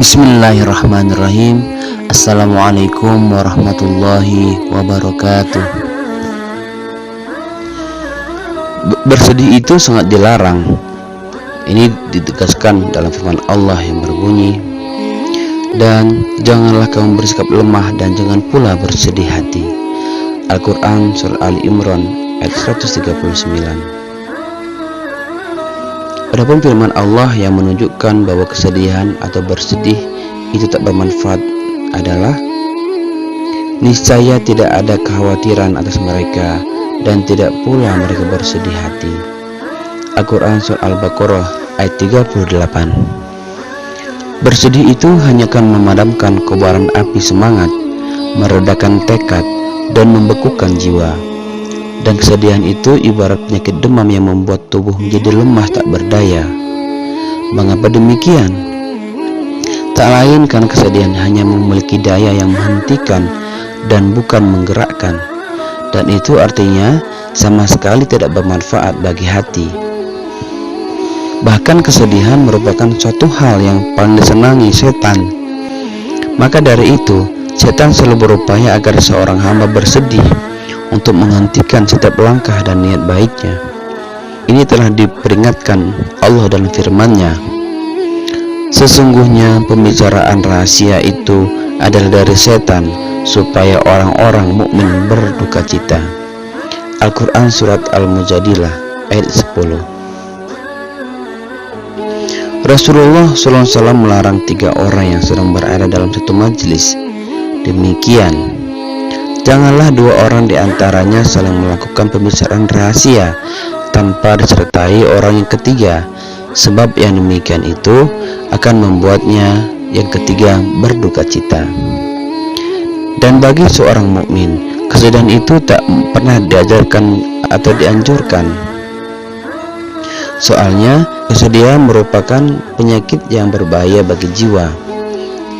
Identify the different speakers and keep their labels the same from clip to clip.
Speaker 1: Bismillahirrahmanirrahim. Assalamualaikum warahmatullahi wabarakatuh. Bersedih itu sangat dilarang. Ini ditegaskan dalam firman Allah yang berbunyi, dan janganlah kamu bersikap lemah dan jangan pula bersedih hati. Al-Quran Surah Ali Imran ayat 139. Adapun firman Allah yang menunjukkan bahwa kesedihan atau bersedih itu tak bermanfaat adalah, niscaya tidak ada kekhawatiran atas mereka dan tidak pula mereka bersedih hati. Al-Quran Surah Al-Baqarah ayat 38. Bersedih itu hanya akan memadamkan kobaran api semangat, meredakan tekad dan membekukan jiwa. Dan kesedihan itu ibarat penyakit demam yang membuat tubuh menjadi lemah tak berdaya. Mengapa demikian? Tak lain karena kesedihan hanya memiliki daya yang menghentikan dan bukan menggerakkan. Dan itu artinya sama sekali tidak bermanfaat bagi hati. Bahkan kesedihan merupakan suatu hal yang paling disenangi setan. Maka dari itu, setan selalu berupaya agar seorang hamba bersedih untuk menghentikan setiap langkah dan niat baiknya. Ini telah diperingatkan Allah dalam firman-Nya, sesungguhnya pembicaraan rahasia itu adalah dari setan supaya orang-orang mukmin berduka cita. Al-Quran Surat Al-Mujadilah ayat 10. Rasulullah SAW melarang 3 orang yang sedang berada dalam satu majelis. Demikian, janganlah 2 orang di antaranya saling melakukan pembicaraan rahasia tanpa disertai orang yang ketiga, sebab yang demikian itu akan membuatnya yang ketiga berduka cita. Dan bagi seorang mukmin, kesedihan itu tak pernah diajarkan atau dianjurkan. Soalnya kesedihan merupakan penyakit yang berbahaya bagi jiwa.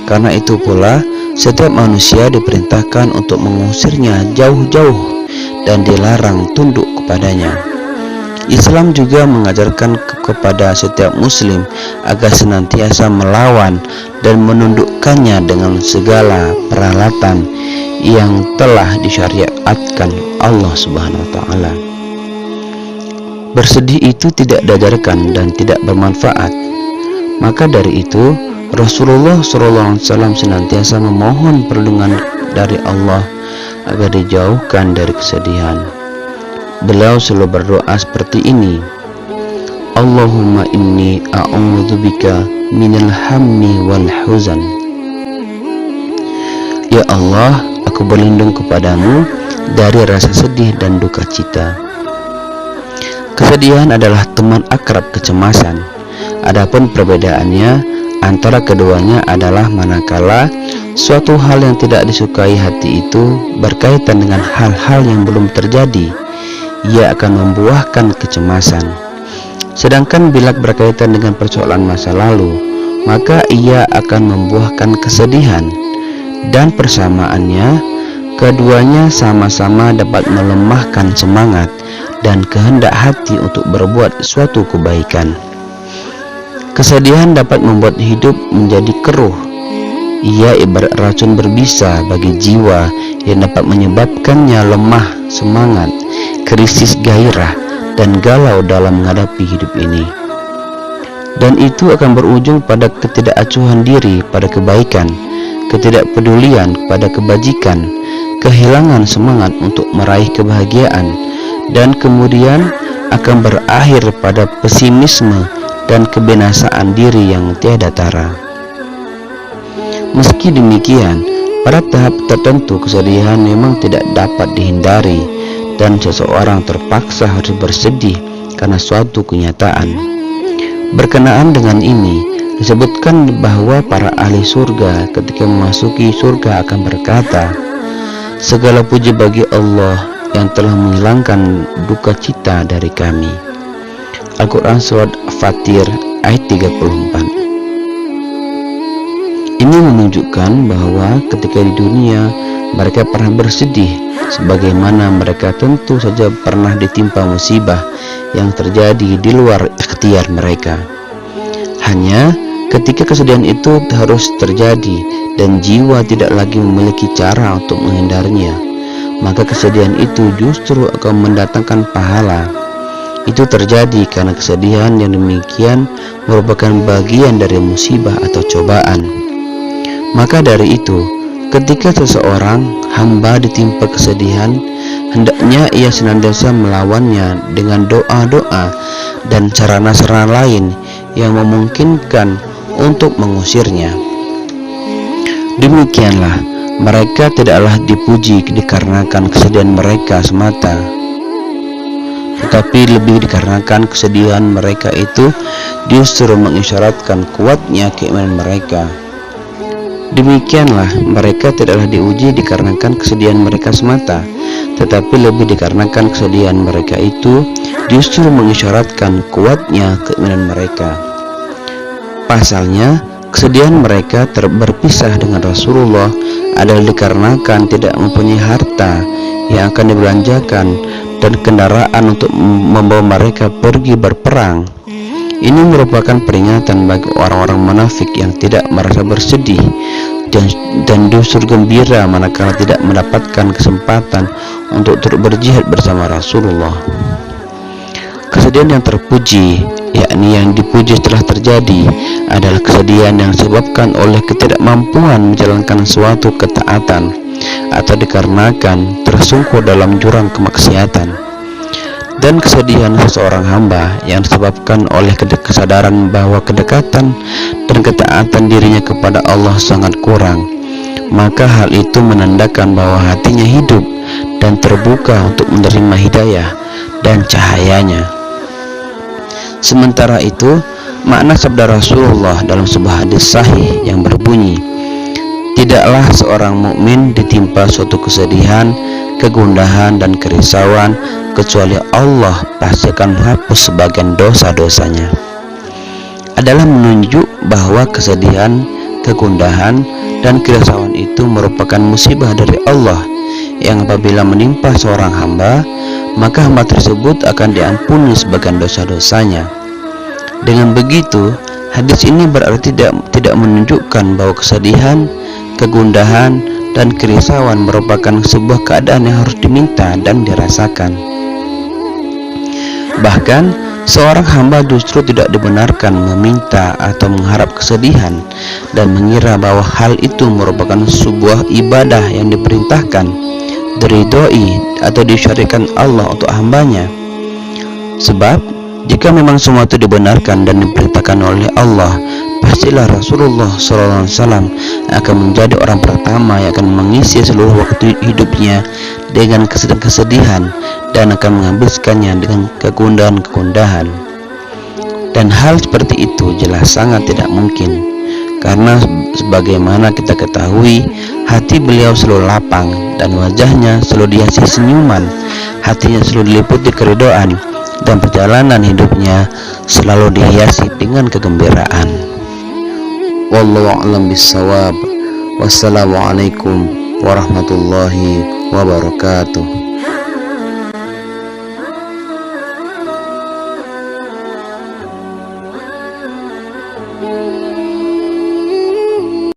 Speaker 1: Karena itu pula setiap manusia diperintahkan untuk mengusirnya jauh-jauh dan dilarang tunduk kepadanya. Islam juga mengajarkan kepada setiap muslim agar senantiasa melawan dan menundukkannya dengan segala peralatan yang telah disyariatkan Allah Subhanahu wa taala. Bersedih itu tidak diajarkan dan tidak bermanfaat. Maka dari itu Rasulullah SAW senantiasa memohon perlindungan dari Allah agar dijauhkan dari kesedihan. Beliau selalu berdoa seperti ini, Allahumma inni a'udzubika minal hammi wal huzan. Ya Allah, aku berlindung kepadamu dari rasa sedih dan duka cita. Kesedihan adalah teman akrab kecemasan. Adapun perbedaannya antara keduanya adalah manakala suatu hal yang tidak disukai hati itu berkaitan dengan hal-hal yang belum terjadi, ia akan membuahkan kecemasan. Sedangkan bila berkaitan dengan persoalan masa lalu, maka ia akan membuahkan kesedihan. Dan persamaannya, keduanya sama-sama dapat melemahkan semangat dan kehendak hati untuk berbuat suatu kebaikan. Kesedihan dapat membuat hidup menjadi keruh. Ia ibarat racun berbisa bagi jiwa yang dapat menyebabkannya lemah semangat, krisis gairah, dan galau dalam menghadapi hidup ini. Dan itu akan berujung pada ketidakacuhan diri pada kebaikan, ketidakpedulian pada kebajikan, kehilangan semangat untuk meraih kebahagiaan, dan kemudian akan berakhir pada pesimisme dan kebinasaan diri yang tiada tara. Meski demikian, pada tahap tertentu kesedihan memang tidak dapat dihindari dan seseorang terpaksa harus bersedih karena suatu kenyataan. Berkenaan dengan ini, disebutkan bahwa para ahli surga ketika memasuki surga akan berkata, segala puji bagi Allah yang telah menghilangkan duka cita dari kami. Al-Quran Surat Fatir ayat 34. Ini menunjukkan bahwa ketika di dunia mereka pernah bersedih, sebagaimana mereka tentu saja pernah ditimpa musibah yang terjadi di luar ikhtiar mereka. Hanya Ketika kesedihan itu harus terjadi dan jiwa tidak lagi memiliki cara untuk menghindarinya, maka kesedihan itu justru akan mendatangkan pahala. Itu terjadi karena kesedihan yang demikian merupakan bagian dari musibah atau cobaan. Maka dari itu, ketika seseorang hamba ditimpa kesedihan, hendaknya ia senantiasa melawannya dengan doa-doa dan sarana-sarana lain yang memungkinkan untuk mengusirnya. Demikianlah, mereka tidaklah dipuji dikarenakan kesedihan mereka semata, tetapi lebih dikarenakan kesedihan mereka itu justru mengisyaratkan kuatnya keimanan mereka. Demikianlah, mereka tidaklah diuji dikarenakan kesedihan mereka semata, tetapi lebih dikarenakan kesedihan mereka itu justru mengisyaratkan kuatnya keimanan mereka. Pasalnya, kesedihan mereka berpisah dengan Rasulullah adalah dikarenakan tidak mempunyai harta yang akan dibelanjakan dan kendaraan untuk membawa mereka pergi berperang. Ini merupakan peringatan bagi orang-orang munafik yang tidak merasa bersedih dan justru gembira manakala tidak mendapatkan kesempatan untuk turut berjihad bersama Rasulullah. Kesedihan yang terpuji, yakni yang dipuji telah terjadi, adalah kesedihan yang disebabkan oleh ketidakmampuan menjalankan suatu ketaatan atau dikarenakan tersungkur dalam jurang kemaksiatan. Dan kesedihan seseorang hamba yang disebabkan oleh kesadaran bahwa kedekatan dan ketaatan dirinya kepada Allah sangat kurang, maka hal itu menandakan bahwa hatinya hidup dan terbuka untuk menerima hidayah dan cahayanya. Sementara itu, makna sabda Rasulullah dalam sebuah hadis sahih yang berbunyi, "Tidaklah seorang mukmin ditimpa suatu kesedihan, kegundahan dan kerisauan kecuali Allah pasti akan menghapus sebagian dosa-dosanya," adalah menunjuk bahwa kesedihan, kegundahan dan kerisauan itu merupakan musibah dari Allah yang apabila menimpa seorang hamba, maka hamba tersebut akan diampuni sebagian dosa-dosanya. Dengan begitu, hadis ini berarti tidak menunjukkan bahwa kesedihan, kegundahan dan kerisauan merupakan sebuah keadaan yang harus diminta dan dirasakan. Bahkan, seorang hamba justru tidak dibenarkan meminta atau mengharap kesedihan dan mengira bahwa hal itu merupakan sebuah ibadah yang diperintahkan, diridhoi atau disyariatkan Allah untuk hambanya. Sebab, jika memang semua itu dibenarkan dan diperintahkan oleh Allah, pastilah Rasulullah SAW akan menjadi orang pertama yang akan mengisi seluruh waktu hidupnya dengan kesedihan dan akan menghabiskannya dengan kegundahan-kegundahan. Dan hal seperti itu jelas sangat tidak mungkin, karena sebagaimana kita ketahui, hati beliau selalu lapang dan wajahnya selalu dihiasi senyuman, hatinya selalu diliputi keridhaan, dan perjalanan hidupnya selalu dihiasi dengan kegembiraan. Wallahu a'lam bishawab. Wassalamualaikum warahmatullahi wabarakatuh.